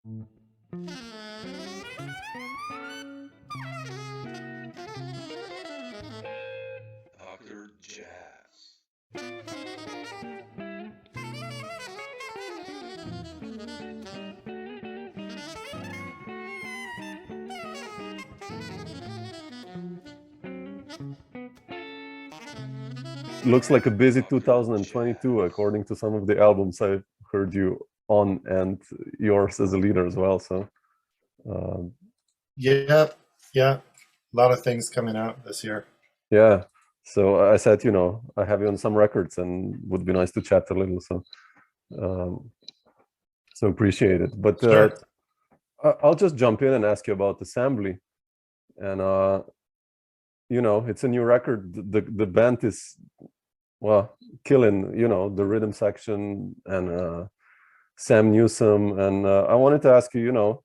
Dr. Jazz. Looks like a busy 2022, according to some of the albums I've heard you on, and yours as a leader as well. So, yeah, a lot of things coming out this year. Yeah. So I said, I have you on some records, and would be nice to chat a little. So appreciate it. But Sure. I'll just jump in and ask you about assembly. And it's a new record. The band is, well, killing, the rhythm section and Sam Newsom. And I wanted to ask you,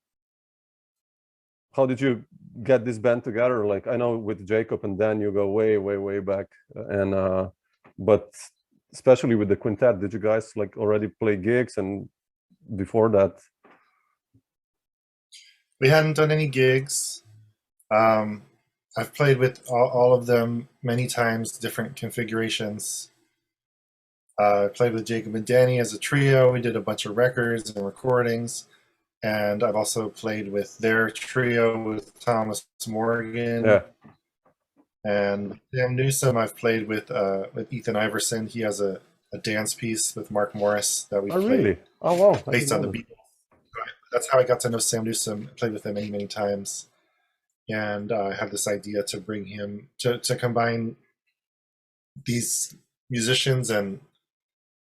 how did you get this band together? Like, I know with Jacob and Dan, you go way, way, way back. And but especially with the quintet, did you guys like already play gigs? And before that? We hadn't done any gigs. I've played with all of them many times, different configurations. I played with Jacob and Danny as a trio. We did a bunch of records and recordings. And I've also played with their trio with Thomas Morgan. Yeah. And Sam Newsom, I've played with Ethan Iverson. He has a dance piece with Mark Morris that we played. Really? Oh, wow. Based on the Beatles. That's how I got to know Sam Newsom. I played with him many, many times. And I have this idea to bring him, to combine these musicians and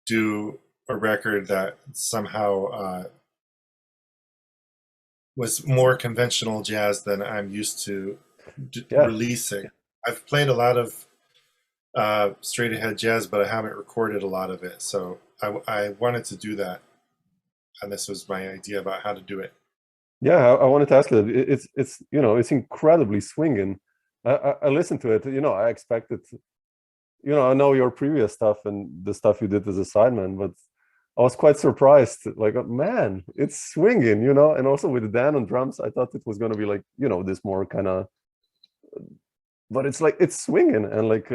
do a record that somehow was more conventional jazz than I'm used to releasing. I've played a lot of straight ahead jazz, but I haven't recorded a lot of it. So I wanted to do that. And this was my idea about how to do it. Yeah, I wanted to ask you that. It's incredibly swinging. I listened to it. I expected. I know your previous stuff and the stuff you did as a sideman, but I was quite surprised. Like, man, it's swinging. And also with Dan on drums, I thought it was going to be like this more kind of. But it's like it's swinging. And like,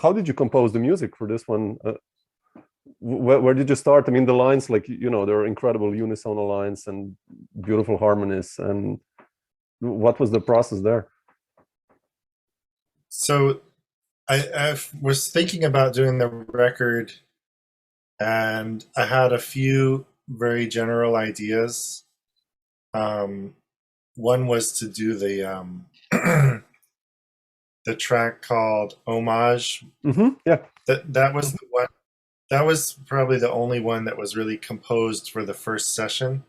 how did you compose the music for this one? Where did you start? I mean, the lines, like, there are incredible unisono lines and beautiful harmonies. And what was the process there? So I was thinking about doing the record, and I had a few very general ideas. One was to do the the track called Homage. Mm-hmm. Yeah. That was the one. That was probably the only one that was really composed for the first session.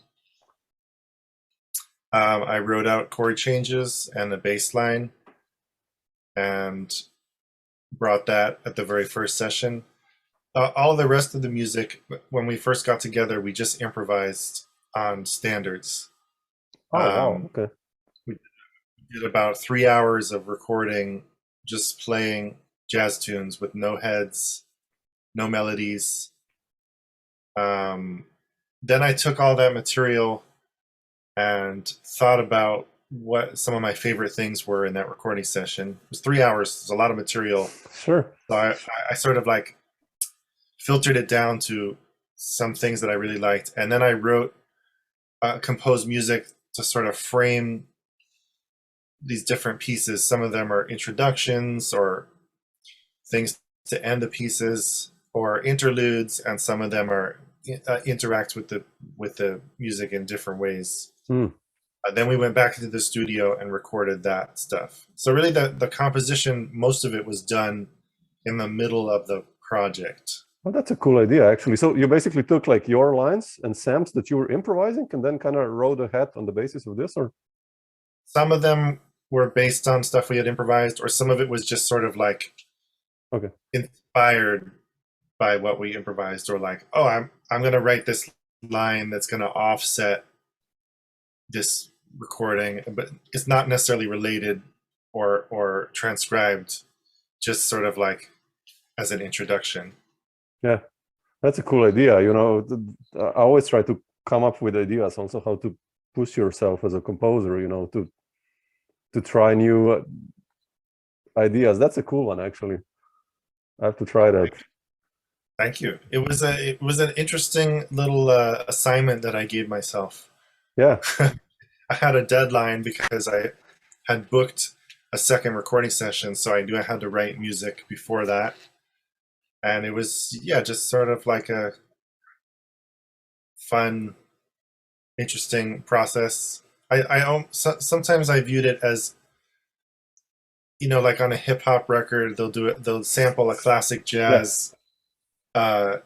I wrote out chord changes and a bass line and brought that at the very first session. All the rest of the music, when we first got together, we just improvised on standards. Oh, wow. Okay. We did about 3 hours of recording, just playing jazz tunes with no heads, no melodies. Then I took all that material and thought about what some of my favorite things were in that recording session. It was 3 hours. There's a lot of material. Sure. So I sort of like filtered it down to some things that I really liked. And then I wrote, composed music to sort of frame these different pieces. Some of them are introductions or things to end the pieces, or interludes, and some of them are interact with the music in different ways. Then we went back into the studio and recorded that stuff. So really the composition, most of it was done in the middle of the project. Well, that's a cool idea, actually. So you basically took like your lines and Sam's that you were improvising and then kind of wrote ahead on the basis of this, or? Some of them were based on stuff we had improvised, or some of it was just sort of like inspired by what we improvised, or like, oh, I'm going to write this line that's going to offset this recording, but it's not necessarily related or transcribed, just sort of like as an introduction. Yeah, that's a cool idea. I always try to come up with ideas also how to push yourself as a composer, to try new ideas. That's a cool one, actually. I have to try that. Thank you. It was an interesting little assignment that I gave myself. Yeah. I had a deadline because I had booked a second recording session, so I knew I had to write music before that. And it was, just sort of like a fun, interesting process. Sometimes I viewed it as, like on a hip hop record, they'll sample a classic jazz, a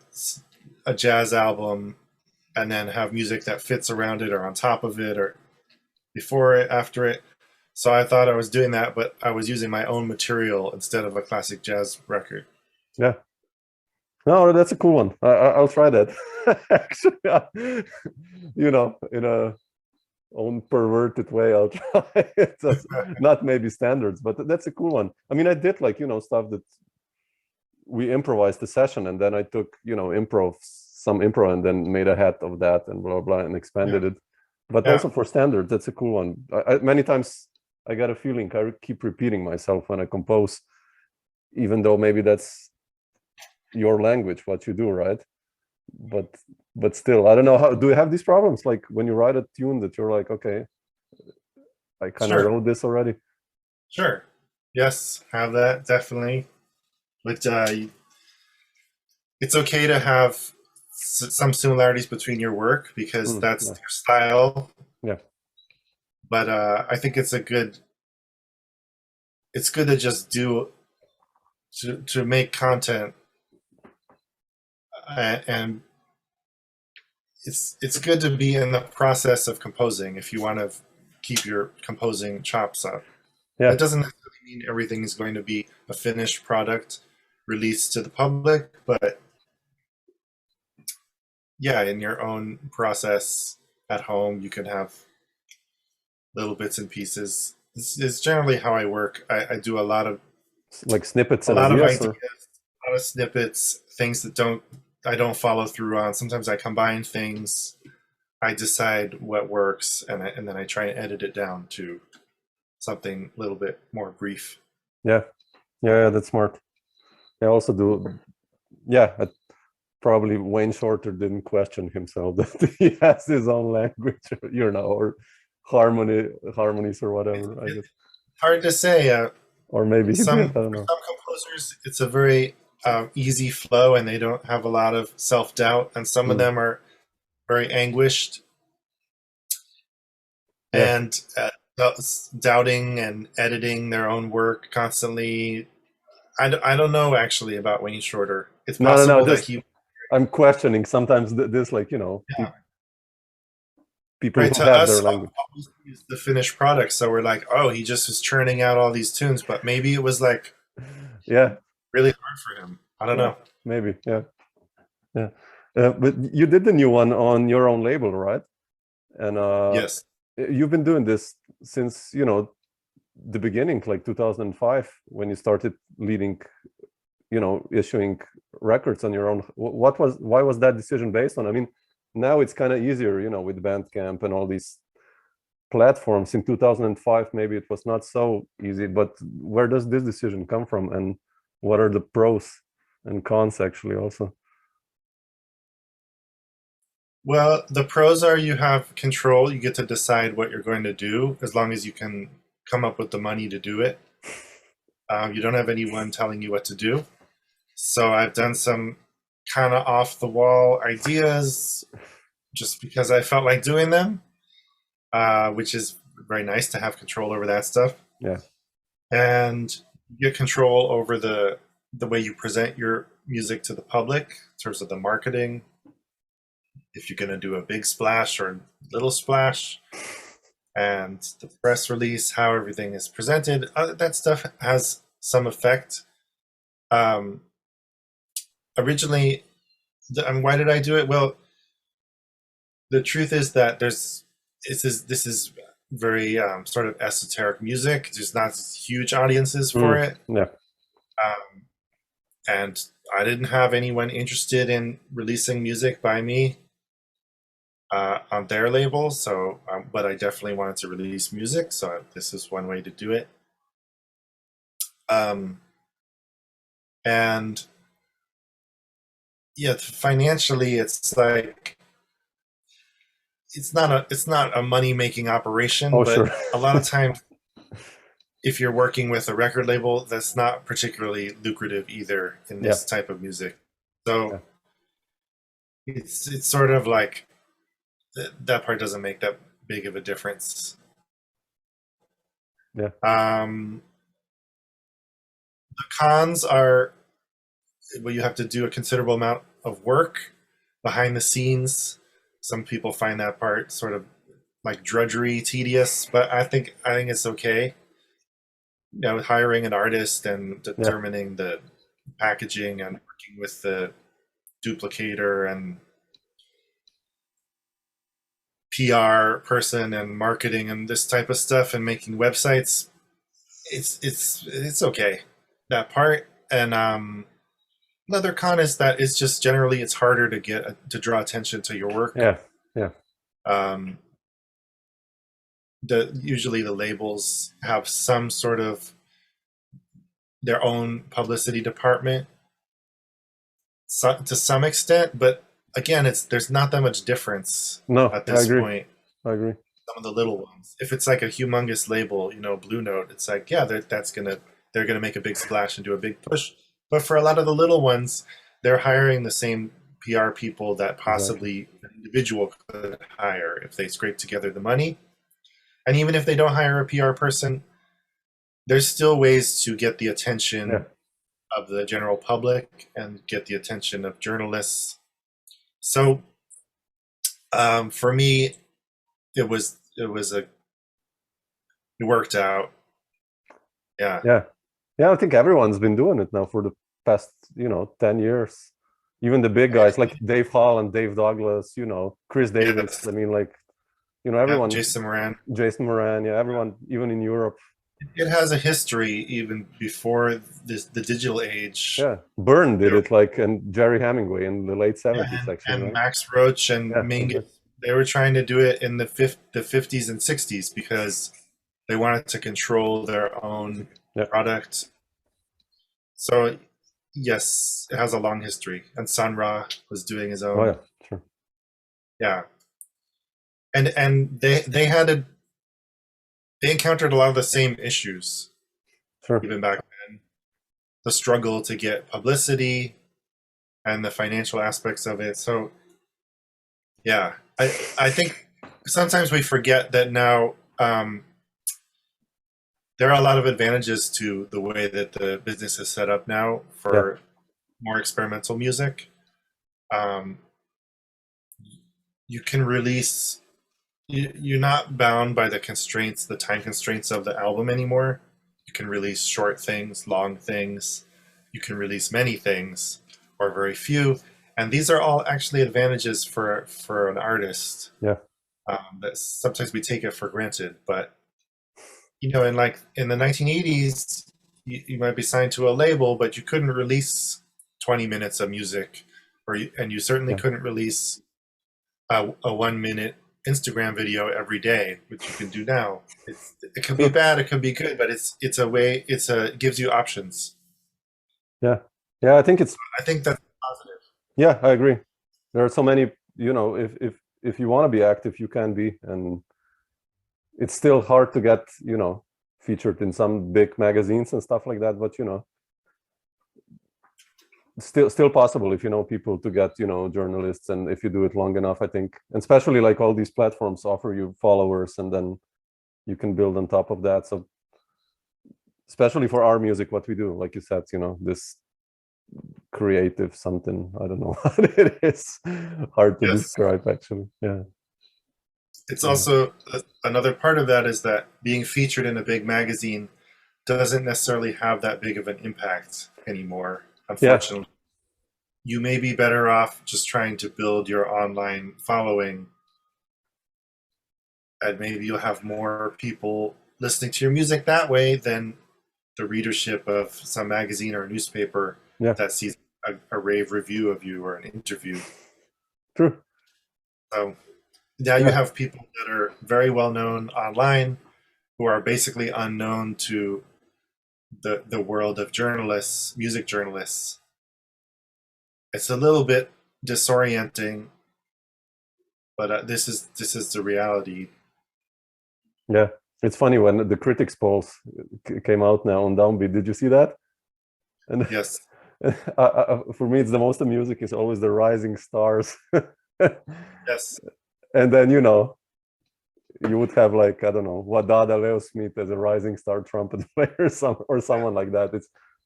jazz album, and then have music that fits around it or on top of it or before it, after it. So I thought I was doing that, but I was using my own material instead of a classic jazz record. Yeah. No, that's a cool one. I'll try that. Actually, in a own perverted way, I'll try it. Not maybe standards, but that's a cool one. I mean, I did stuff that we improvised the session, and then I took some improv, and then made a hat of that, and blah blah, and expanded it. But also for standards, that's a cool one. Many times I got a feeling I keep repeating myself when I compose, even though maybe that's your language, what you do, right? But still, I don't know, how do you have these problems, like when you write a tune that you're like, okay, I kind of wrote this already? Sure. Yes, have that, definitely. But it's okay to have some similarities between your work because that's your style. Yeah. But I think it's good to just to make content, and it's good to be in the process of composing if you want to keep your composing chops up. Yeah. That doesn't necessarily mean everything is going to be a finished product released to the public, but in your own process at home, you can have little bits and pieces. This is generally how I work. I do a lot of like snippets, a lot of ideas, a lot of snippets, things that I don't follow through on. Sometimes I combine things. I decide what works, and then I try and edit it down to something a little bit more brief. Yeah, that's smart. I also do. Probably Wayne Shorter didn't question himself that he has his own language, or harmonies or whatever. I guess hard to say. Or maybe some I don't know. Some composers, it's a very easy flow, and they don't have a lot of self-doubt, and some of them are very anguished and doubting and editing their own work constantly. I don't know actually about Wayne Shorter. It's possible that I'm questioning sometimes this, people who have their language. Always use the finished product, so we're like, oh, he just was churning out all these tunes, but maybe it was like, really hard for him. I don't know. Maybe, but you did the new one on your own label, right? And yes, you've been doing this since the beginning, like 2005, when you started leading, issuing records on your own. Why was that decision based on? I mean, now it's kind of easier, with Bandcamp and all these platforms. In 2005, maybe it was not so easy, but where does this decision come from, and what are the pros and cons actually also? Well, the pros are you have control. You get to decide what you're going to do as long as you can come up with the money to do it. You don't have anyone telling you what to do. So I've done some kind of off the wall ideas just because I felt like doing them, which is very nice to have control over that stuff. Yeah. And you get control over the way you present your music to the public in terms of the marketing. If you're going to do a big splash or a little splash, and the press release, how everything is presented, that stuff has some effect. Originally, why did I do it? Well, the truth is that this is very sort of esoteric music. There's not huge audiences for it. Yeah. And I didn't have anyone interested in releasing music by me. on their label. So, but I definitely wanted to release music, so this is one way to do it. And yeah, financially, it's like it's not a money making operation, but sure. a lot of times, if you're working with a record label, that's not particularly lucrative either in this type of music. So it's sort of like that part doesn't make that big of a difference. Yeah. The cons are, well, you have to do a considerable amount of work behind the scenes. Some people find that part sort of like drudgery, tedious, but I think it's okay. You know, hiring an artist and determining the packaging and working with the duplicator and PR person and marketing and this type of stuff and making websites, it's okay, that part. And another con is that it's just generally it's harder to draw attention to your work. Usually the labels have some sort of their own publicity department, to some extent, but again, there's not that much difference at this point. I agree. Some of the little ones, if it's like a humongous label, you know, Blue Note, it's like, yeah, they're gonna make a big splash and do a big push. But for a lot of the little ones, they're hiring the same PR people that possibly an individual could hire if they scrape together the money. And even if they don't hire a PR person, there's still ways to get the attention of the general public and get the attention of journalists. So for me, it worked out. Yeah. I think everyone's been doing it now for the past 10 years. Even the big guys like Dave Hall and Dave Douglas, Chris Davis. I mean, like, everyone. Jason Moran, everyone, even in Europe. It has a history even before the digital age. Yeah, Byrne did it, and Jerry Hemingway in the late 70s, actually. And Max Roach and Mingus, they were trying to do it in the 50s and 60s because they wanted to control their own product. So, yes, it has a long history. And Sun Ra was doing his own. Oh, yeah, sure. Yeah. And they encountered a lot of the same issues, even back then. The struggle to get publicity and the financial aspects of it. So, yeah, I think sometimes we forget that now there are a lot of advantages to the way that the business is set up now for more experimental music. You can release... You're not bound by the time constraints of the album anymore. You can release short things, long things. You can release many things or very few. And these are all actually advantages for an artist. Yeah. That sometimes we take it for granted. But, in the 1980s, you might be signed to a label, but you couldn't release 20 minutes of music. And you certainly couldn't release a 1 minute Instagram video every day, which you can do now. It could be bad, it could be good, but it's a way. It gives you options. Yeah, I think that's positive. Yeah, I agree. There are so many. If you want to be active, you can be, and it's still hard to get featured in some big magazines and stuff like that. But still possible if you know people to get journalists, and if you do it long enough, I think. And especially like all these platforms offer you followers, and then you can build on top of that. So especially for our music, what we do, like you said, this creative something, I don't know what it is, hard to describe actually. It's also another part of that is that being featured in a big magazine doesn't necessarily have that big of an impact anymore. Unfortunately, you may be better off just trying to build your online following, and maybe you'll have more people listening to your music that way than the readership of some magazine or newspaper that sees a rave review of you or an interview. True. So Now you Yeah. have people that are very well known online who are basically unknown to the world of journalists, music journalists. It's a little bit disorienting, but this is the reality. Yeah, it's funny when the critics polls came out now on Downbeat. Did you see that? And Yes. for me, it's the most music is always the rising stars. Yes. And then, you know, you would have like, I don't know, Wadada Leo Smith as a rising star trumpet player or someone like that.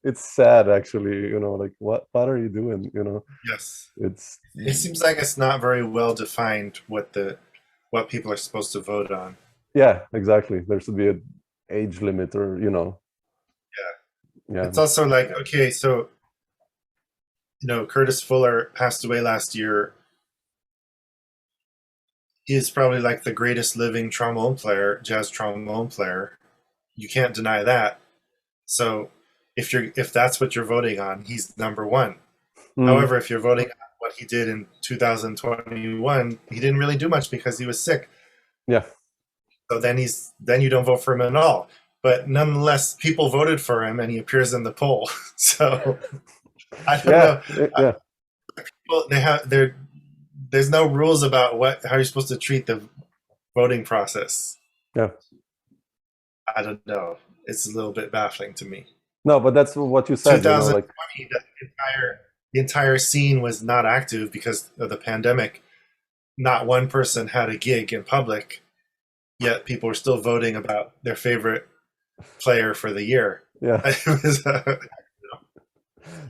It's sad actually, you know, like what are you doing? You know, Yes. it's It seems like it's not very well defined what people are supposed to vote on. yeah, exactly. There should be an age limit or, you know. Yeah. It's also like, okay, so Curtis Fuller passed away last year. He is probably like the greatest living trombone player, jazz trombone player. You can't deny that. So if that's what you're voting on, he's number one. However, if you're voting on what he did in 2021, he didn't really do much because he was sick. Yeah. So then you don't vote for him at all. But nonetheless, people voted for him, and he appears in the poll. So I don't know. Yeah. People, there's no rules about how you're supposed to treat the voting process. Yeah. I don't know. It's a little bit baffling to me. No, but that's what you said. 2020, you know, like the entire scene was not active because of the pandemic. Not one person had a gig in public, yet people were still voting about their favorite player for the year. Yeah. It was,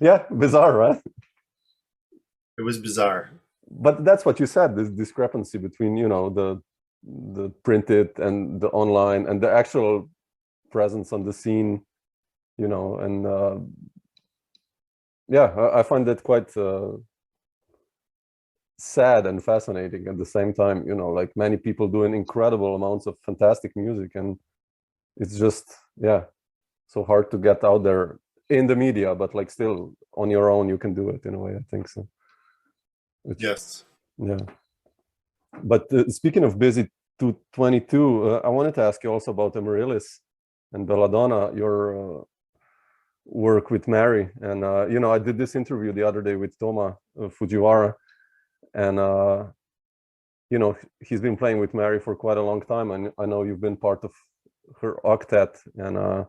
yeah, bizarre, right? it was bizarre. But that's what you said, this discrepancy between, you know, the printed and the online and the actual presence on the scene, you know, and yeah, I find that quite sad and fascinating at the same time, you know, like many people doing incredible amounts of fantastic music, and it's just, yeah, so hard to get out there in the media, but like still on your own you can do it in a way, I think so. Yes. Yeah. But speaking of busy 222, I wanted to ask you also about Amaryllis and Belladonna, your work with Mary. And, you know, I did this interview the other day with Toma Fujiwara. And, you know, he's been playing with Mary for quite a long time. And I know you've been part of her octet. And,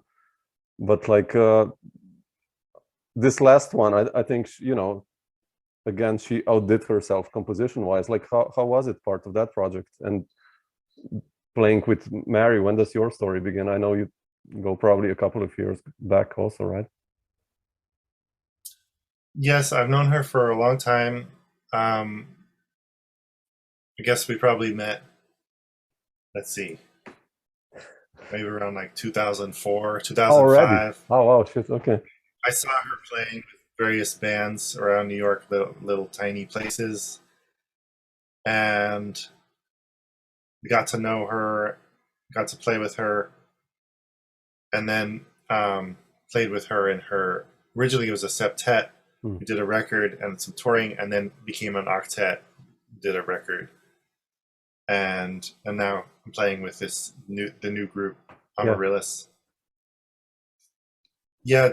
but like this last one, I think, you know, again, she outdid herself composition-wise. Like, how was it part of that project? And playing with Mary, when does your story begin? I know you go probably a couple of years back also, right? Yes, I've known her for a long time. I guess we probably met, let's see, maybe around like 2004, 2005. Already? Oh, wow, shit, okay. I saw her playing with various bands around New York, little tiny places. And we got to know her, got to play with her, and then played with her in her, originally it was a septet. We did a record and some touring, and then became an octet, did a record. And now I'm playing with the new group, Amaryllis. Yeah,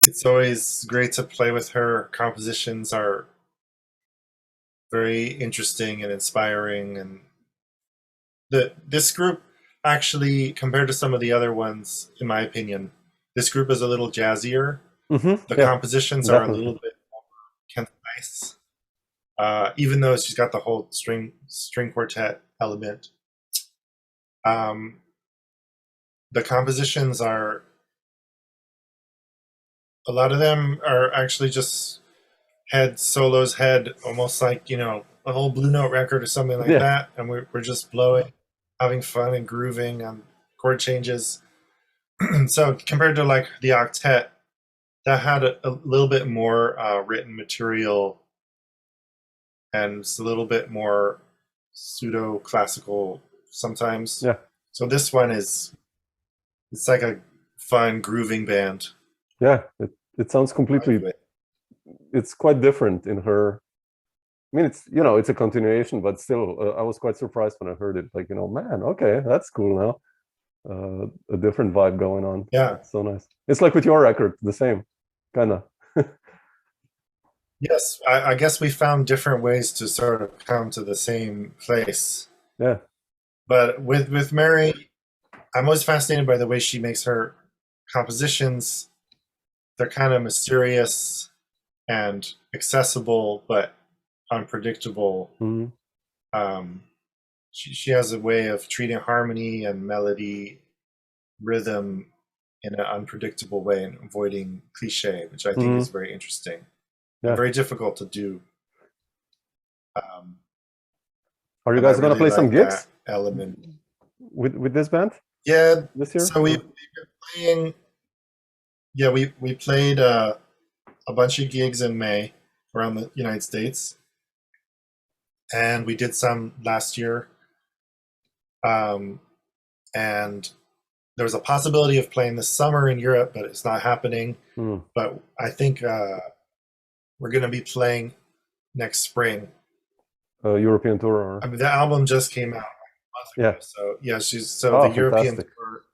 it's always great to play with her. Compositions are very interesting and inspiring, and this group actually, compared to some of the other ones, in my opinion, this group is a little jazzier. The compositions are a little bit more concise, even though she's got the whole string quartet element. The compositions are, a lot of them are actually just solos, almost like, you know, a whole Blue Note record or something like that, and we're just blowing, having fun and grooving on chord changes. So compared to like the octet, that had a little bit more written material, and it's a little bit more pseudo classical sometimes. Yeah. So this one it's like a fun grooving band. Yeah, it sounds completely, it's quite different in her mean, it's it's a continuation, but still, I was quite surprised when I heard it. Like, man, okay, that's cool now. A different vibe going on. Yeah. It's so nice. It's like with your record, the same, kind of. Yes, I guess we found different ways to sort of come to the same place. Yeah. But with Mary, I'm always fascinated by the way she makes her compositions. They're kind of mysterious and accessible, but unpredictable. Mm-hmm. She has a way of treating harmony and melody, rhythm in an unpredictable way and avoiding cliche, which I think is very interesting. Yeah. Very difficult to do. Are you guys going to play some gigs? Element with this band? Yeah, this year. So we've been playing. Yeah, we played a bunch of gigs in May around the United States, and we did some last year. And there was a possibility of playing this summer in Europe, but it's not happening. But I think we're going to be playing next spring. European tour? Or... I mean, the album just came out a month ago. So yeah, the European tour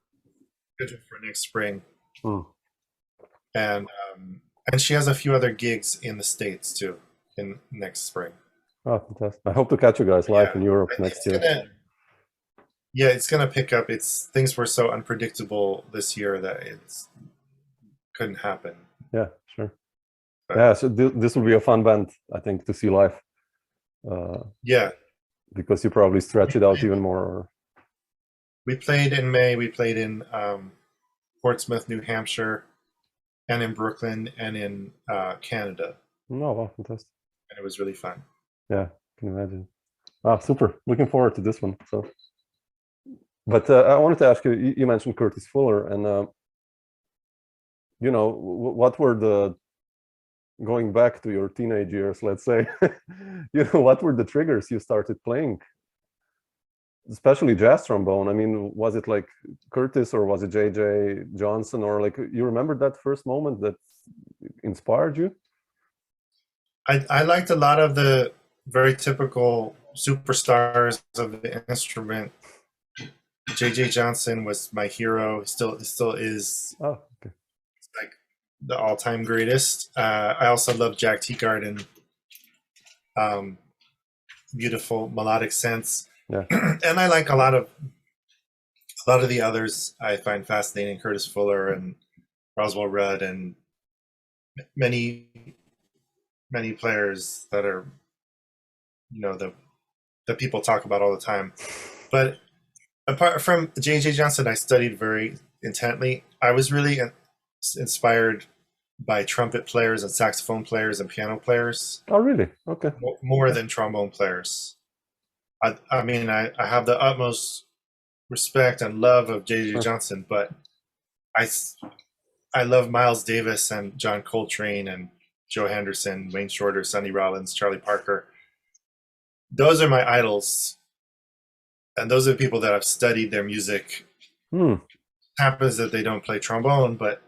scheduled for next spring. And she has a few other gigs in the States too in next spring. Oh, fantastic! I hope to catch you guys live in Europe next year. It's gonna pick up. Things were so unpredictable this year that it couldn't happen. Yeah, sure. But, so this will be a fun band, I think, to see live. Because you probably stretch it out even more. Or... We played in May. We played in Portsmouth, New Hampshire, and in Brooklyn, and in Canada. Oh, wow, fantastic! And it was really fun. Yeah, can imagine. Super! Looking forward to this one. So, but I wanted to ask you. You mentioned Curtis Fuller, and what were the going back to your teenage years, let's say, what were the triggers you started playing, especially jazz trombone? I mean, was it like Curtis or was it J.J. Johnson, or like you remember that first moment that inspired you? I liked a lot of the very typical superstars of the instrument. J.J. Johnson was my hero. Still is. Oh, okay. Like the all-time greatest. I also love Jack Teagarden. Beautiful melodic sense. Yeah. And I like a lot of the others I find fascinating. Curtis Fuller and Roswell Rudd and many players that are that people talk about all the time. But apart from J.J. Johnson, I studied very intently. I was really inspired by trumpet players and saxophone players and piano players. Oh, really? Okay. More than trombone players. I mean, I have the utmost respect and love of J.J. Johnson, but I love Miles Davis and John Coltrane and Joe Henderson, Wayne Shorter, Sonny Rollins, Charlie Parker. Those are my idols. And those are the people that I've studied their music. Happens that they don't play trombone, but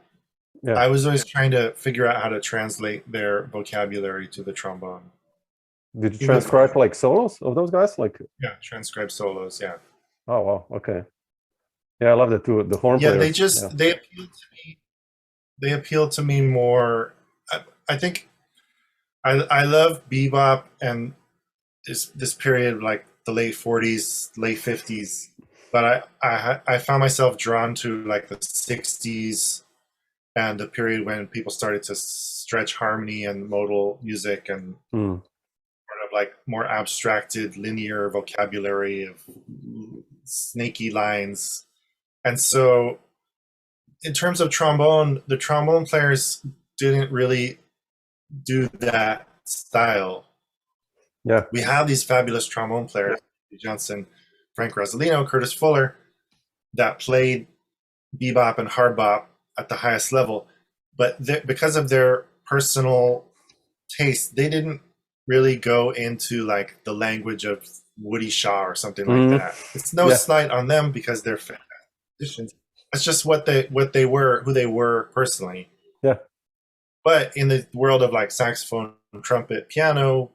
I was always trying to figure out how to translate their vocabulary to the trombone. Did you transcribe like solos of those guys? Transcribe solos, yeah. Oh, wow, okay. Yeah, I love that too. The horn players. They appeal to me. They appeal to me more. I think I love bebop and this period, like the late 40s, late 50s. But I found myself drawn to like the 60s and the period when people started to stretch harmony and modal music and sort of like more abstracted linear vocabulary of snaky lines. And so in terms of trombone, the trombone players didn't really do that style. Yeah, we have these fabulous trombone players, Johnson, Frank Rosolino, Curtis Fuller, that played bebop and hard bop at the highest level, but because of their personal taste, they didn't really go into like the language of Woody Shaw or something like that. It's no slight on them because they're fantastic musicians. It's just what they were, who they were personally. Yeah. But in the world of like saxophone, trumpet, piano,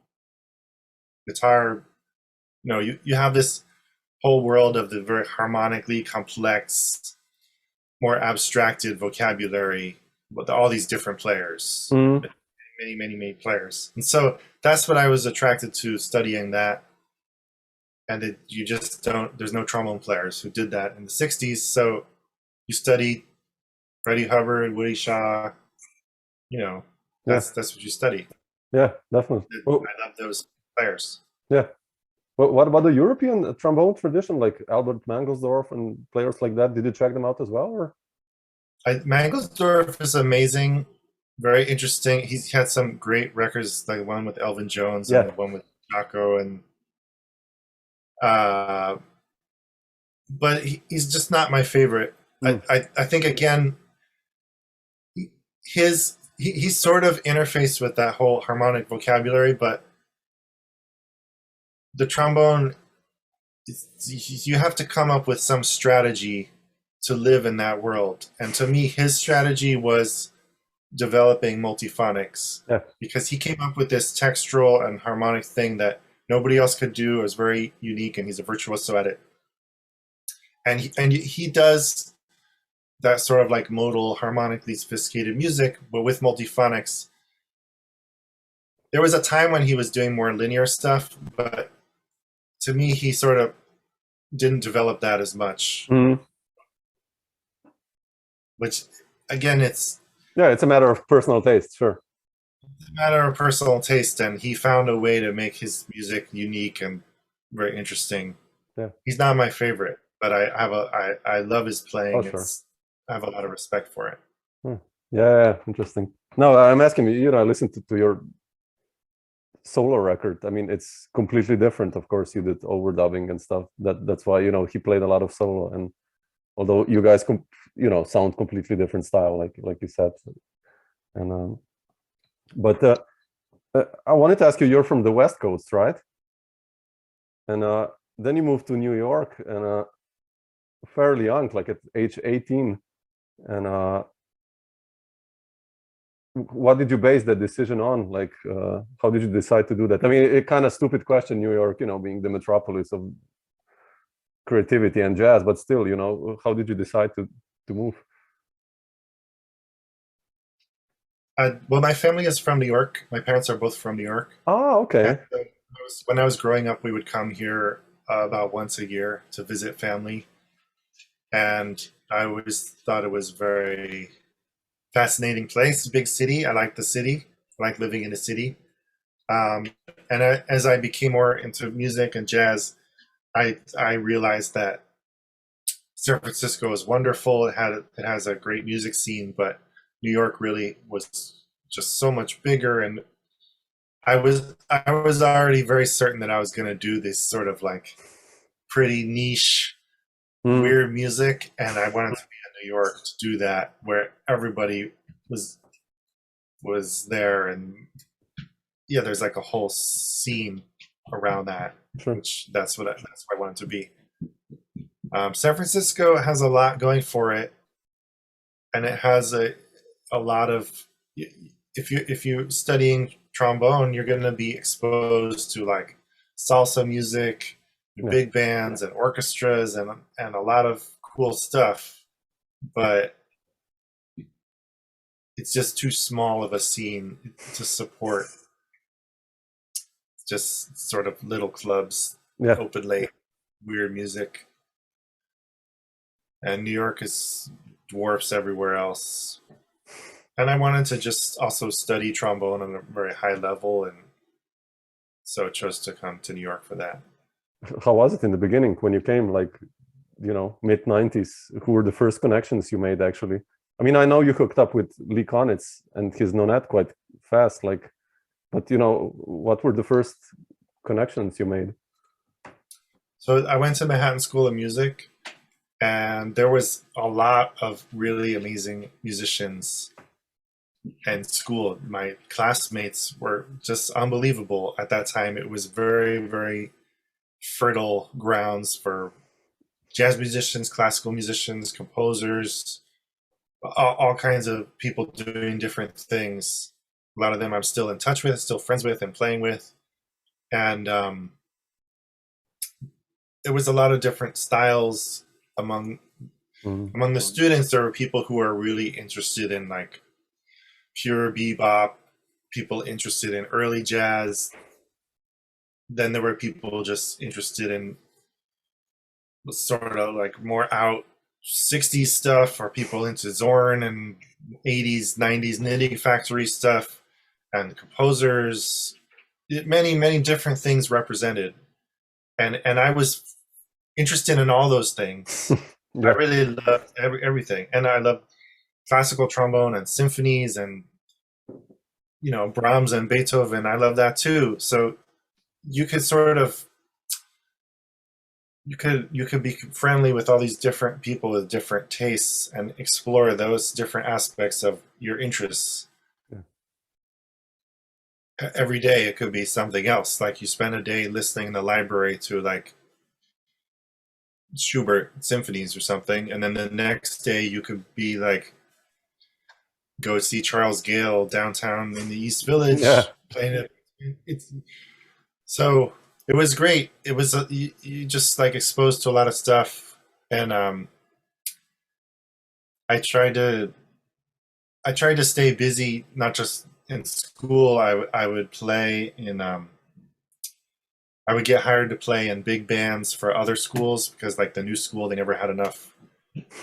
guitar, you have this whole world of the very harmonically complex, more abstracted vocabulary with all these different players, many players. And so that's what I was attracted to studying that. And you just there's no trombone players who did that in the 60s. So you study Freddie Hubbard, Woody Shaw, that's what you study. Yeah, definitely. I love those players. Yeah. Well, what about the European trombone tradition, like Albert Mangelsdorff and players like that? Did you check them out as well, or? Mangelsdorff is amazing, very interesting. He's had some great records, like one with Elvin Jones and one with Jaco, and but he's just not my favorite. I think again, he's sort of interfaced with that whole harmonic vocabulary, but the trombone, you have to come up with some strategy to live in that world. And to me, his strategy was developing multiphonics, because he came up with this textural and harmonic thing that nobody else could do. It was very unique, and he's a virtuoso at it. And he does that sort of like modal, harmonically sophisticated music, but with multiphonics. There was a time when he was doing more linear stuff, but to me, he sort of didn't develop that as much. Which, again, it's a matter of personal taste, sure. It's a matter of personal taste, and he found a way to make his music unique and very interesting. Yeah, he's not my favorite, but I love his playing. Oh, sure. I have a lot of respect for it. Yeah, interesting. No, I'm asking you. I listened to your solo record. I mean, it's completely different. Of course, you did overdubbing and stuff. That's why he played a lot of solo. And although you guys sound completely different style, like you said. And but I wanted to ask you. You're from the West Coast, right? And then you moved to New York, and fairly young, like at age 18. And what did you base that decision on? Like, how did you decide to do that? I mean, it kind of stupid question, New York, being the metropolis of creativity and jazz, but still, how did you decide to move? Well, my family is from New York. My parents are both from New York. Oh, okay. And when I was growing up, we would come here about once a year to visit family. And I always thought it was very fascinating place, big city. I like the city. I like living in a city. And as I became more into music and jazz, I realized that San Francisco is wonderful. It has a great music scene, but New York really was just so much bigger. And I was already very certain that I was going to do this sort of like pretty niche, weird music, and I wanted to be in New York to do that, where everybody was there, and there's like a whole scene around that. Sure. Which that's where I wanted to be. San Francisco has a lot going for it, and it has a lot of. If you're studying trombone, you're going to be exposed to like salsa music, big bands and orchestras, and a lot of cool stuff, but it's just too small of a scene to support just sort of little clubs, open late, weird music. And New York dwarfs everywhere else. And I wanted to just also study trombone on a very high level, and so I chose to come to New York for that. How was it in the beginning when you came, like, mid-90s? Who were the first connections you made, actually? I mean, I know you hooked up with Lee Konitz and his nonette quite fast, like, but, what were the first connections you made? So I went to Manhattan School of Music, and there was a lot of really amazing musicians in school. My classmates were just unbelievable at that time. It was very, very fertile grounds for jazz musicians, classical musicians, composers, all kinds of people doing different things. A lot of them I'm still in touch with, still friends with, and playing with. and there was a lot of different styles among the students. There were people who were really interested in like pure bebop, people interested in early jazz. Then there were people just interested in sort of like more out 60s stuff, or people into Zorn and 80s, 90s Knitting Factory stuff, and composers, many different things represented. And I was interested in all those things. I really loved everything. And I love classical trombone and symphonies and, you know, Brahms and Beethoven. I love that too. So you could sort of, you could be friendly with all these different people with different tastes and explore those different aspects of your interests. Every day it could be something else. Like you spend a day listening in the library to like Schubert symphonies or something, and then the next day you could be like go see Charles Gale downtown in the East Village playing it. So it was great. It was you just like exposed to a lot of stuff, and I tried to stay busy, not just in school. I would play in I would get hired to play in big bands for other schools, because like the new school, they never had enough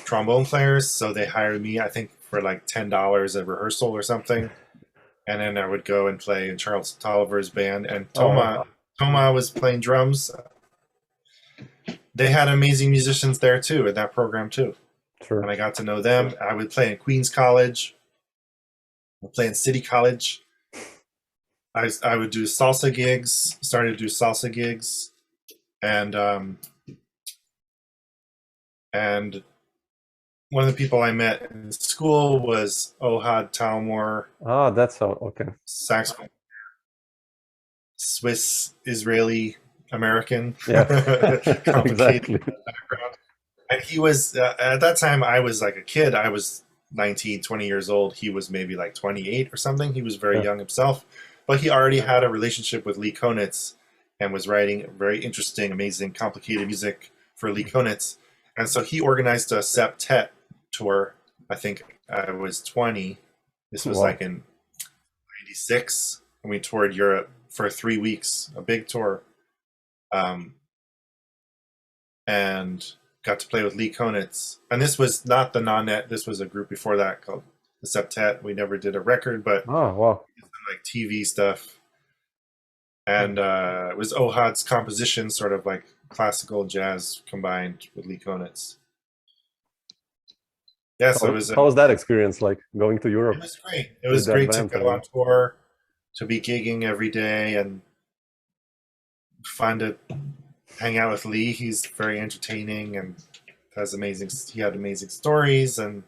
trombone players, so they hired me, I think, for like $10 a rehearsal or something. And then I would go and play in Charles Tolliver's band, and Toma was playing drums. They had amazing musicians there too, in that program too. Sure. And I got to know them. I would play in Queens College. I would play in City College. I would do salsa gigs, started to do salsa gigs, and one of the people I met in school was Ohad Talmor. Ah, that's how, okay. Saxophone, Swiss, Israeli, American. Yeah, exactly. Background. And he was, at that time, I was like a kid. I was 19, 20 years old. He was maybe like 28 or something. He was very young himself. But he already had a relationship with Lee Konitz and was writing very interesting, amazing, complicated music for Lee Konitz. And so he organized a septet tour. I think I was 20. This was like in 96. And we toured Europe for 3 weeks, a big tour. And got to play with Lee Konitz. And this was not the non-net. This was a group before that called the Septet. We never did a record, but like TV stuff. And it was Ohad's composition, sort of like classical jazz combined with Lee Konitz. Yeah, so it was. How was that experience like, going to Europe? It was great. It was great to go on tour, to be gigging every day, and fun to hang out with Lee. He's very entertaining and has amazing. He had amazing stories, and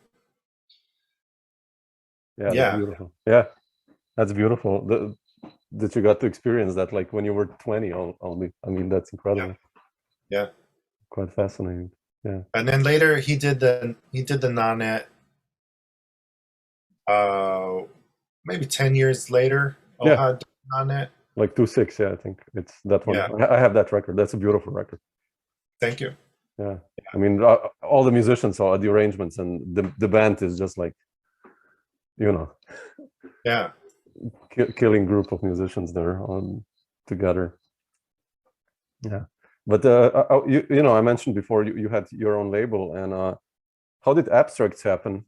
that's beautiful. Yeah, that's beautiful. That you got to experience that, like when you were 20 only. I mean, that's incredible. Yeah. Quite fascinating. Yeah. And then later he did the non-net. Maybe 10 years later, Ohad did non-net. Like 2/6, I think it's that one. I have that record. That's a beautiful record. Thank you. Yeah. I mean, all the musicians are the arrangements, and the band is just like, you know, killing group of musicians there together. Yeah. But you know, I mentioned before you had your own label, and how did Abstracts happen?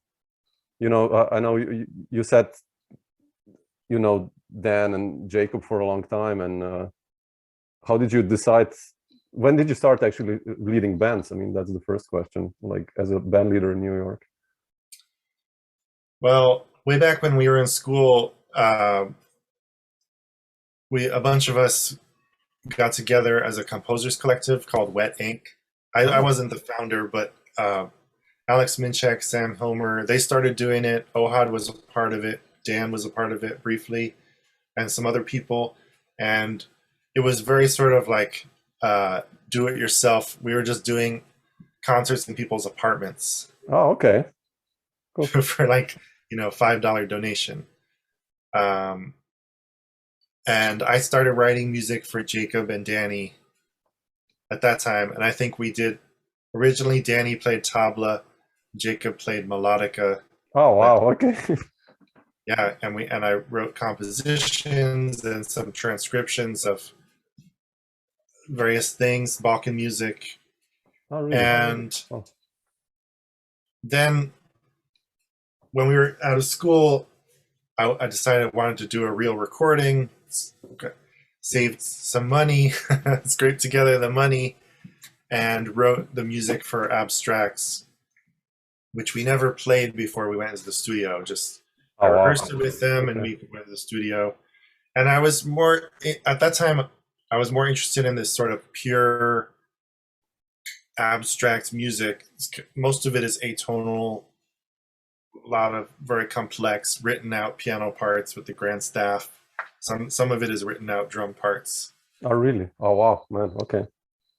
You know, I know you said, you know, Dan and Jacob for a long time, and how did you decide? When did you start actually leading bands? I mean, that's the first question. Like, as a band leader in New York. Well, way back when we were in school, a bunch of us got together as a composers collective called Wet Ink. I wasn't the founder, but Alex Minchek, Sam Hilmer, they started doing it. Ohad was a part of it. Dan was a part of it briefly, and some other people. And it was very sort of like do it yourself. We were just doing concerts in people's apartments. Oh, okay. Cool. For like, you know, $5 donation. And I started writing music for Jacob and Danny at that time. And I think we did, originally Danny played tabla, Jacob played melodica. Oh wow, okay. Yeah, and I wrote compositions and some transcriptions of various things, Balkan music. Oh really? And Oh. then when we were out of school, I decided I wanted to do a real recording, saved some money, scraped together the money, and wrote the music for Abstracts, which we never played before we went into the studio. Just I rehearsed it with them, and we went to the studio. And I was more, at that time, I was more interested in this sort of pure abstract music. Most of it is atonal, a lot of very complex, written out piano parts with the grand staff. Some of it is written out drum parts. Oh really? Oh wow, man. Okay.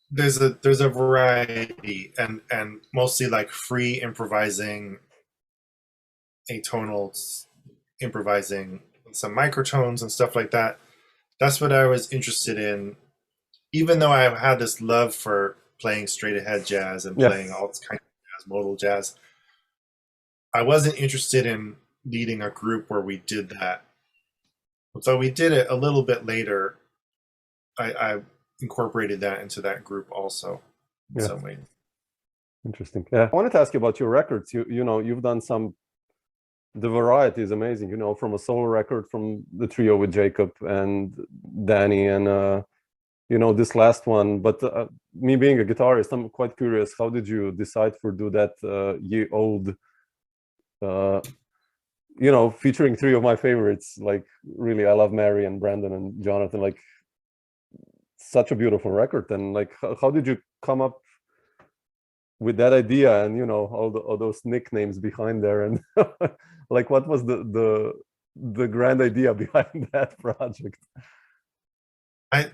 There's a variety, and mostly like free improvising, atonal improvising, some microtones and stuff like that. That's what I was interested in, even though I had this love for playing straight ahead jazz and playing all kinds of jazz, modal jazz. I wasn't interested in leading a group where we did that. So we did it a little bit later. I incorporated that into that group also in some way. Interesting. Yeah, I wanted to ask you about your records. You know, you've done some. The variety is amazing. You know, from a solo record from the trio with Jacob and Danny, and you know, this last one. But me being a guitarist, I'm quite curious. How did you decide for do that ye old? You know, featuring three of my favorites. Like, really, I love Mary and Brandon and Jonathan. Like, such a beautiful record. And like, how did you come up with that idea? And you know, all those nicknames behind there, and like, what was the grand idea behind that project?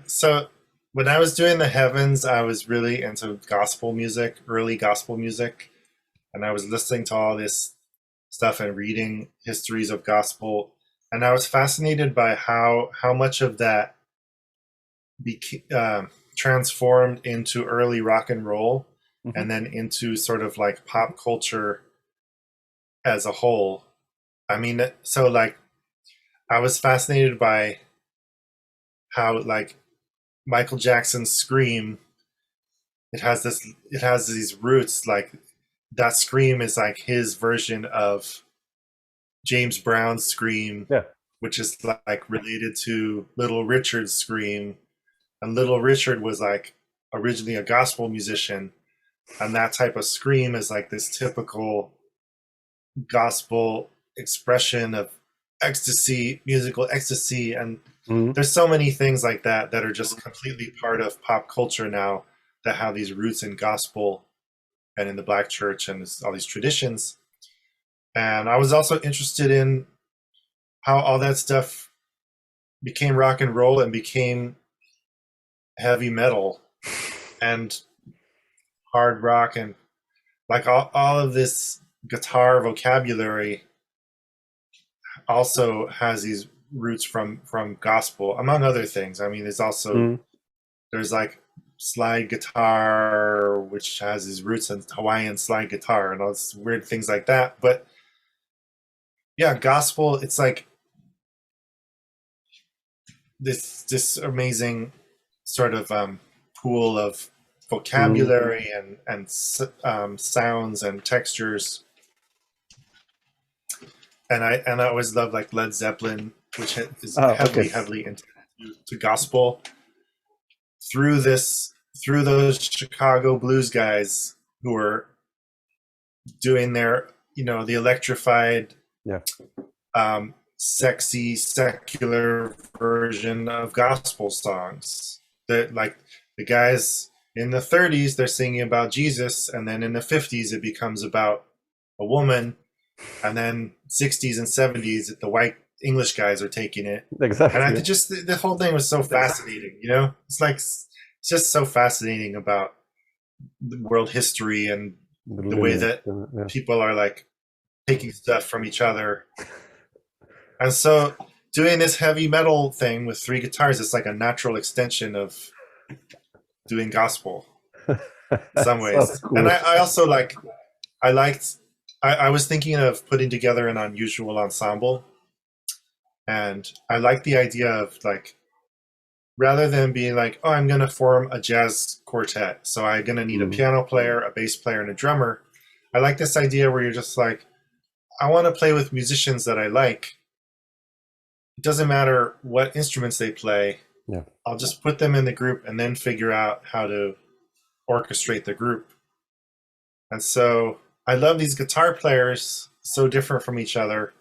So when I was doing the Heavens, I was really into gospel music, early gospel music, and I was listening to all this stuff and reading histories of gospel, and I was fascinated by how much of that transformed into early rock and roll, and then into sort of like pop culture as a whole. I mean, so like, I was fascinated by how like Michael Jackson's Scream, it has these roots, like that Scream is like his version of James Brown's Scream, which is like related to Little Richard's Scream. And Little Richard was like originally a gospel musician, and that type of scream is like this typical gospel expression of ecstasy, musical ecstasy. And there's so many things like that that are just completely part of pop culture now, that have these roots in gospel and in the Black church and all these traditions. And I was also interested in how all that stuff became rock and roll and became heavy metal and hard rock, and like all of this guitar vocabulary also has these roots from gospel, among other things. I mean, there's also there's like slide guitar, which has these roots in Hawaiian slide guitar and all these weird things like that. But yeah, gospel, it's like this amazing sort of pool of vocabulary and sounds and textures. And I always love like Led Zeppelin, which is heavily into gospel. Through those Chicago blues guys who were doing their, you know, the electrified, sexy, secular version of gospel songs. That, like, the guys in the 30s, they're singing about Jesus, and then in the 50s it becomes about a woman, and then 60s and 70s the white English guys are taking it. Exactly. And I just, the whole thing was so fascinating, you know? It's like, it's just so fascinating about world history and the way that people are like taking stuff from each other. And so doing this heavy metal thing with 3 guitars is like a natural extension of doing gospel in some ways. That's cool. And I also like, I was thinking of putting together an unusual ensemble, and I like the idea of like, rather than being like, oh, I'm going to form a jazz quartet, so I'm going to need a piano player, a bass player, and a drummer. I like this idea where you're just like, I want to play with musicians that I like. It doesn't matter what instruments they play. Yeah. I'll just put them in the group and then figure out how to orchestrate the group. And so I love these guitar players, so different from each other.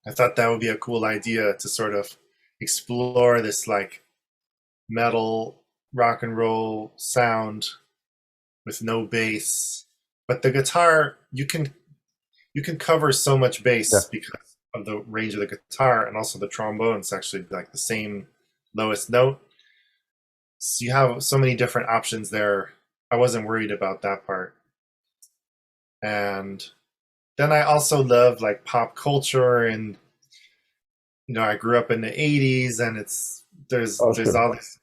I thought that would be a cool idea to sort of explore this like metal rock and roll sound with no bass. But the guitar, you can cover so much bass because of the range of the guitar, and also the trombone is actually like the same lowest note. So you have so many different options there. I wasn't worried about that part. And then I also love like pop culture, and you know, I grew up in the 80s, and there's all these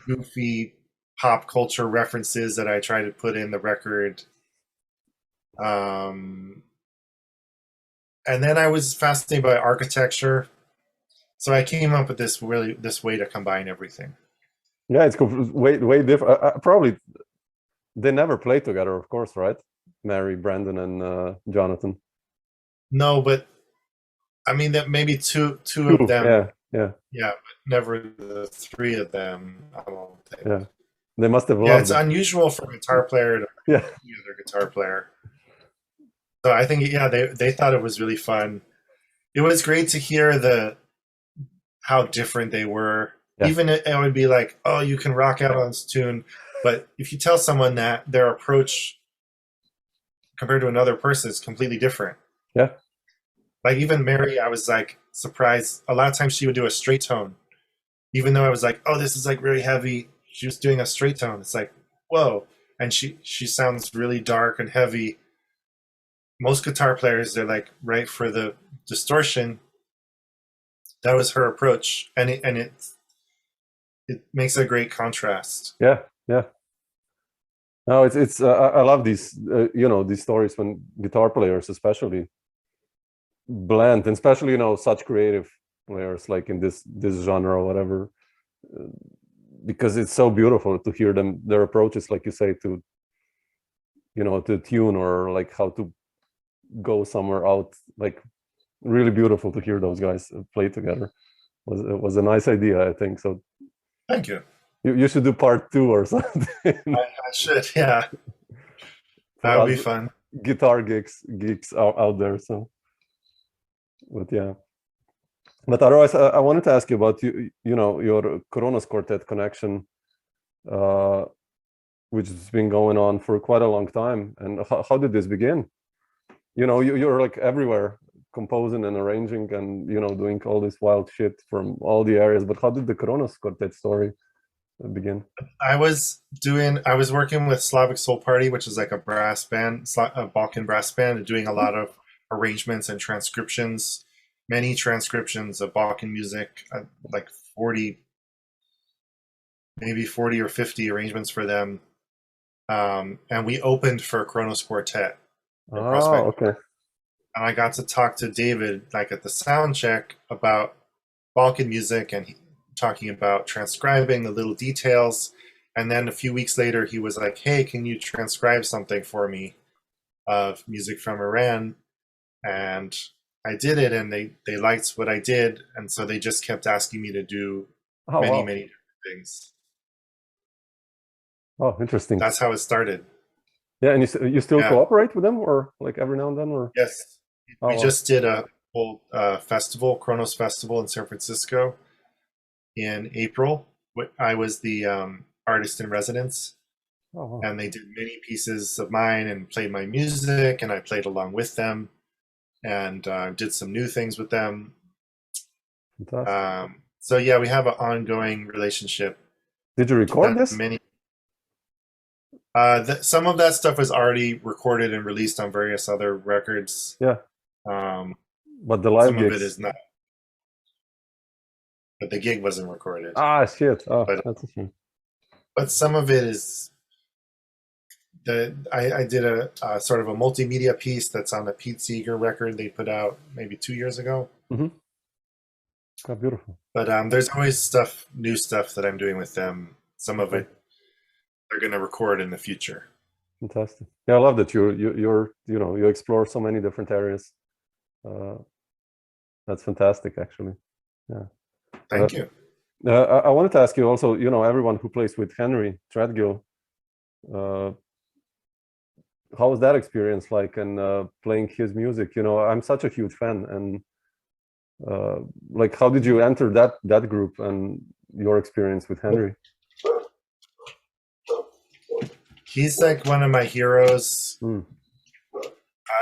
goofy pop culture references that I try to put in the record. And then I was fascinated by architecture, so I came up with this way to combine everything. Yeah, it's way different. Probably they never played together, of course, right? Mary, Brandon, and Jonathan. No, but I mean that maybe two of them. Yeah, but never the 3 of them. I don't think. Yeah, they must have loved Yeah, it's it. unusual for a guitar player to play with the other guitar player. So I think they thought it was really fun. It was great to hear how different they were. Yeah. Even it would be like, oh, you can rock out on this tune, but if you tell someone that, their approach compared to another person is completely different. Yeah. Like even Mary, I was like surprised. A lot of times she would do a straight tone, even though I was like, oh, this is like really heavy. She was doing a straight tone. It's like, whoa. And she sounds really dark and heavy. Most guitar players, they're like right for the distortion. That was her approach, and it makes a great contrast. Yeah. No, it's I love these these stories when guitar players especially blend, and especially such creative players like in this genre or whatever, because it's so beautiful to hear their approaches, like you say, to to tune, or like how to go somewhere out. Like really beautiful to hear those guys play together. It was a nice idea, I think. So thank you. You should do part 2 or something. I should, yeah. That would be fun. Guitar gigs out there. So, but yeah. But otherwise, I wanted to ask you about your Kronos Quartet connection, which has been going on for quite a long time. And how did this begin? You're like everywhere, composing and arranging, and doing all this wild shit from all the areas. But how did the Kronos Quartet story begin? I was working with Slavic Soul Party, which is like a brass band, a Balkan brass band, and doing a lot of arrangements and transcriptions, many transcriptions of Balkan music, like 40 or 50 arrangements for them. And we opened for Kronos Quartet. Oh, okay. And I got to talk to David like at the sound check about Balkan music, and talking about transcribing the little details. And then a few weeks later, he was like, hey, can you transcribe something for me of music from Iran? And I did it, and they liked what I did. And so they just kept asking me to do many different things. Oh, interesting. That's how it started. Yeah, and you still cooperate with them, or like every now and then? Or yes, we just did a whole festival, Kronos Festival in San Francisco in April. I was the artist in residence, and they did many pieces of mine and played my music, and I played along with them, and did some new things with them. So yeah, we have an ongoing relationship. Did you record this? Some of that stuff was already recorded and released on various other records. Yeah. But the live some gigs, of it is not. but the gig wasn't recorded. Ah, shit. Oh, But that's a shame. but some of it is I did a sort of a multimedia piece that's on the Pete Seeger record they put out maybe 2 years ago. Mm-hmm. Oh, beautiful. But there's always new stuff that I'm doing with them. Some of it they're going to record in the future. Fantastic. Yeah, I love that you're you explore so many different areas. That's fantastic, actually. Yeah. Thank you. I wanted to ask you also, everyone who plays with Henry Threadgill, how was that experience like, and playing his music? I'm such a huge fan, and like, how did you enter that group and your experience with Henry? He's like one of my heroes. Mm.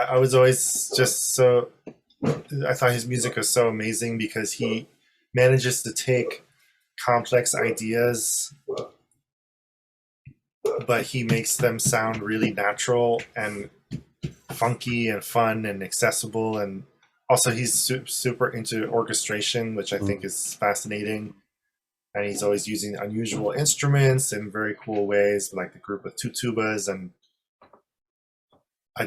I was always just I thought his music was so amazing because he manages to take complex ideas, but he makes them sound really natural and funky and fun and accessible. And also he's super into orchestration, which I think is fascinating. And he's always using unusual instruments in very cool ways, like the group with 2 tubas. And I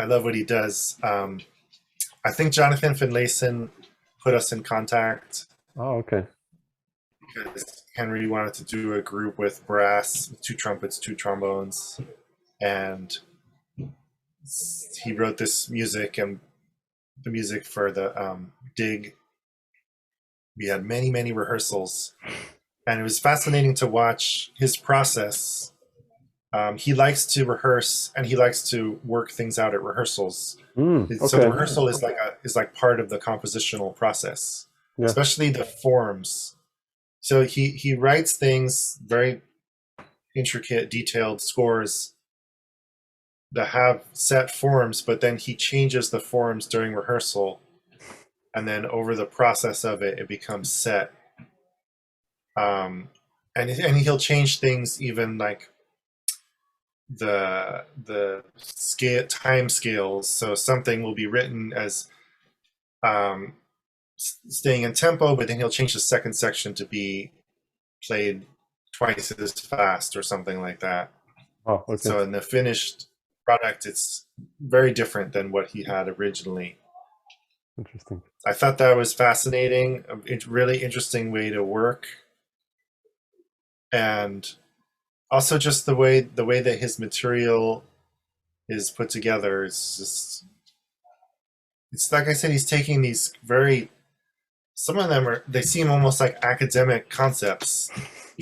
love what he does. I think Jonathan Finlayson put us in contact. Oh, okay. Because Henry wanted to do a group with brass, 2 trumpets, 2 trombones, and he wrote this music and the music for the dig. We had many rehearsals, and it was fascinating to watch his process. He likes to rehearse and he likes to work things out at rehearsals. Okay. So the rehearsal is like part of the compositional process, especially the forms. So he writes things, very intricate, detailed scores that have set forms, but then he changes the forms during rehearsal, and then over the process of it, it becomes set. And he'll change things, even like the time scales. So something will be written as staying in tempo, but then he'll change the second section to be played twice as fast or something like that. Oh, okay. So in the finished product, it's very different than what he had originally. Interesting. I thought that was fascinating, a really interesting way to work. And also just the way that his material is put together, it's like I said, he's taking these some of them they seem almost like academic concepts,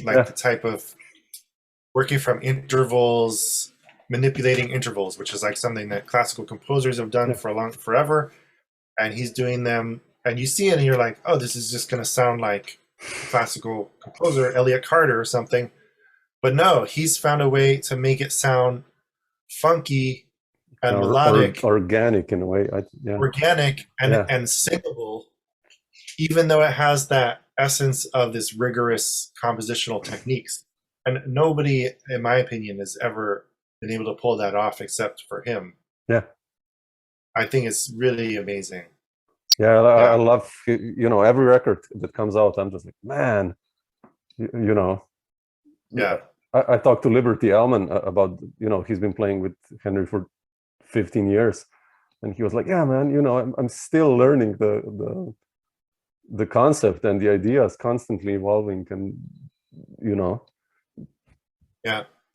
like the type of working from intervals, manipulating intervals, which is like something that classical composers have done forever. And he's doing them, and you see it and you're like, oh, this is just going to sound like classical composer Elliott Carter or something. But no, he's found a way to make it sound funky and melodic, organic in a way. Organic and singable, even though it has that essence of this rigorous compositional techniques. And nobody, in my opinion, has ever been able to pull that off except for him. Yeah. I think it's really amazing. Yeah, I love, every record that comes out, I'm just like, man, Yeah. I talked to Liberty Ellman about, he's been playing with Henry for 15 years. And he was like, yeah, man, I'm still learning the concept, and the idea is constantly evolving, and,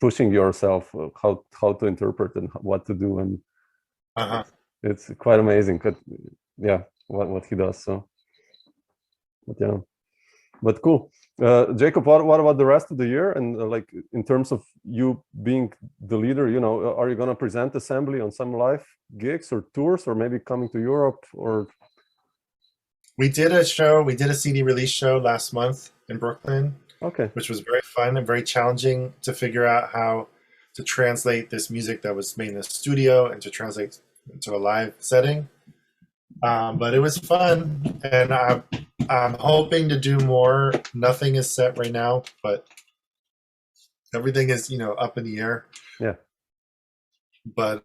pushing yourself, how to interpret and what to do. And it's quite amazing. What he does. So, but cool. Jacob, what about the rest of the year? And like, in terms of you being the leader, are you going to present assembly on some live gigs or tours, or maybe coming to Europe? Or we did a show. We did a CD release show last month in Brooklyn. Okay. Which was very fun and very challenging to figure out how to translate this music that was made in the studio and to translate into a live setting. But it was fun, and I'm hoping to do more. Nothing is set right now, but everything is, up in the air. Yeah. But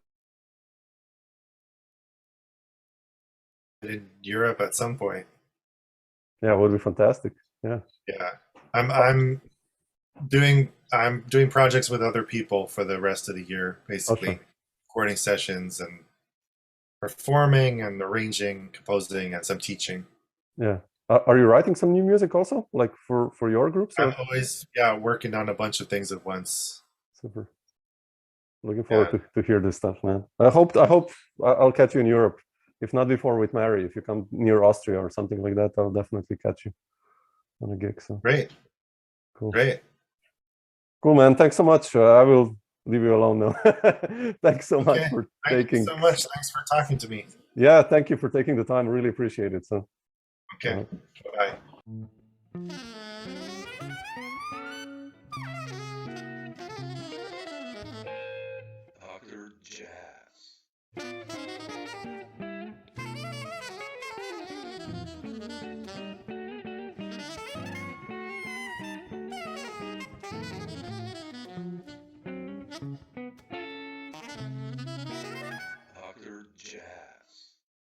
in Europe at some point. Yeah, it would be fantastic. Yeah. Yeah, I'm doing projects with other people for the rest of the year, basically recording sessions and performing and arranging, composing, and some teaching. Yeah. Are you writing some new music also, like for your groups? Or? I'm always working on a bunch of things at once. Super. Looking forward to hear this stuff, man. I hope I'll catch you in Europe. If not before with Mary, if you come near Austria or something like that, I'll definitely catch you on a gig. So great. Great. Cool, man. Thanks so much. I will leave you alone now. Thanks so much for taking. Thanks so much. Thanks for talking to me. Yeah, thank you for taking the time. Really appreciate it. So. Okay. Bye. Dr. Jazz. Dr. Jazz.